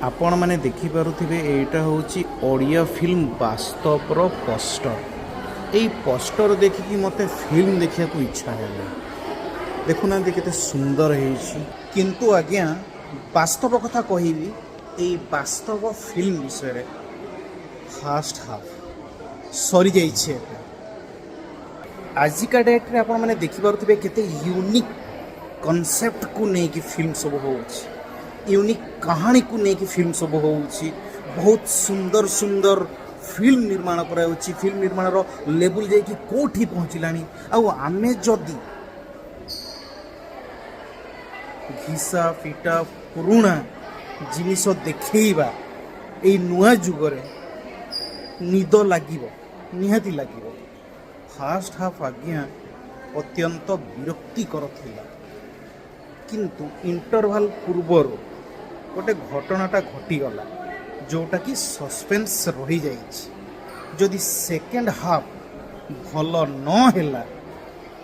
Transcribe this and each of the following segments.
आपण मैंने देखिपे यहाँ हूँ ओडिया फिल्म बास्तवर पोस्टर। यही पोस्टर देखिकी मत फिल्म देखा इच्छा है। देखुना के सुंदर है किंतु आज्ञा वास्तव कथा कहबी यही वास्तव फिल्म विषय फास्ट हाफ सरी जाइए। आजिका डेट रे आपण मैंने देखिपे केते यूनिक कॉन्सेप्ट को लेकिन फिल्म सब हो यूनिक कहानी को लेकिन फिल्म सब हो बहुत सुंदर सुंदर फिल्म निर्माण कर फिल्म निर्माण लेवल जाकि कोठी पहुँचलानी आमे जदि घिसा फिटा पुराणा जिनिस देखा ये नुआ जुगरे निद लगे निहाती लगे। फास्ट हाफ आज्ञा अत्यंत विरक्तिकर थिला किंतु इंटरवल पूर्वर गोटे घटनाटा घटीगला जोटा कि सस्पेंस रही जाइए। जदि सेकेंड हाफ भल न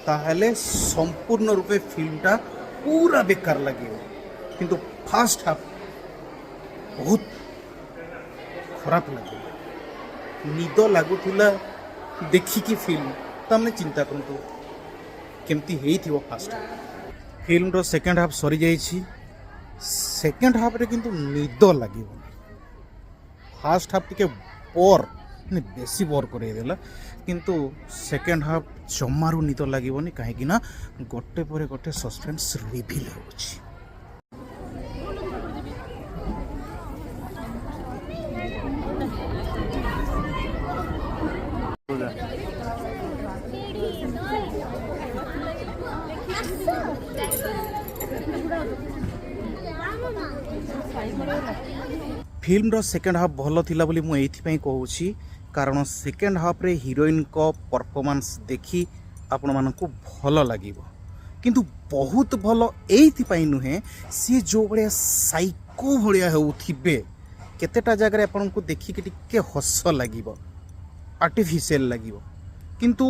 ताहले संपूर्ण रूपे फिल्मटा पूरा बेकार लगे किंतु फास्ट हाफ बहुत खराब लगे निद लगुला देखिकी फिल्म तमने चिंता करतु केमती हेइथिबो। फास्ट हाफ फिल्म रो सेकेंड हाफ सरी जाइए। सेकेंड हाफ रे किंतु निद लगे फास्ट हाफ टिके बोर बेसी बोर करदेला किंतु सेकेंड हाफ जमारू निद लगे कहीं गोटे पर गोटे सस्पेंस रिविल होछि। फिल्म रो सेकेंड हाफ भल थिला बोली मु एइथिपई कहूछि कारण सेकेंड हाफ रे हीरोइन को परफॉर्मेंस देखी आपण मानकु भल लागिवो किंतु बहुत भल एइथिपई नुहे सी जो बड़े साइको भलिया होउथिबे केतेटा जगह आपण को देखि के टिके हस लागिवो आर्टिफिशियल लागिवो किंतु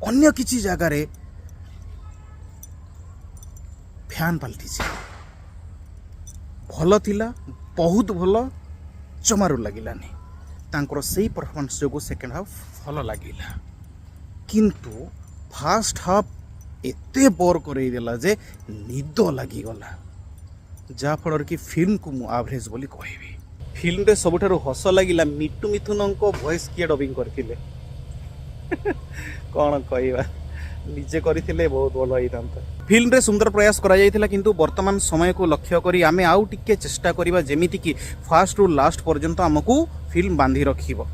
अन्य किछि जगह रे फैन पलटी भल थिला बहुत भल जमारू लगिलानी तांकर सही परफॉर्मेंस जो सेकेंड हाफ भल लगिला किंतु फास्ट हाफ एते बोर करदेला जे निद लगिगला जहाँ फल कि फिल्म को मु एवरेज बोली कहबी। फिल्म रे सबुठारु हस लगिला मिट्टू मिथुन को वॉइस किए डबिंग करथिले कौन कहवा निजे करथिले बहुत भल होइतांता। फिल्म रे सुंदर प्रयास करा जाइथिला किंतु वर्तमान समय को लक्ष्य करी आमे आउ टिके चेष्टा करिबा जेमिति कि फास्ट रु लास्ट पर्यंत हमकु फिल्म बांधी रखिबो।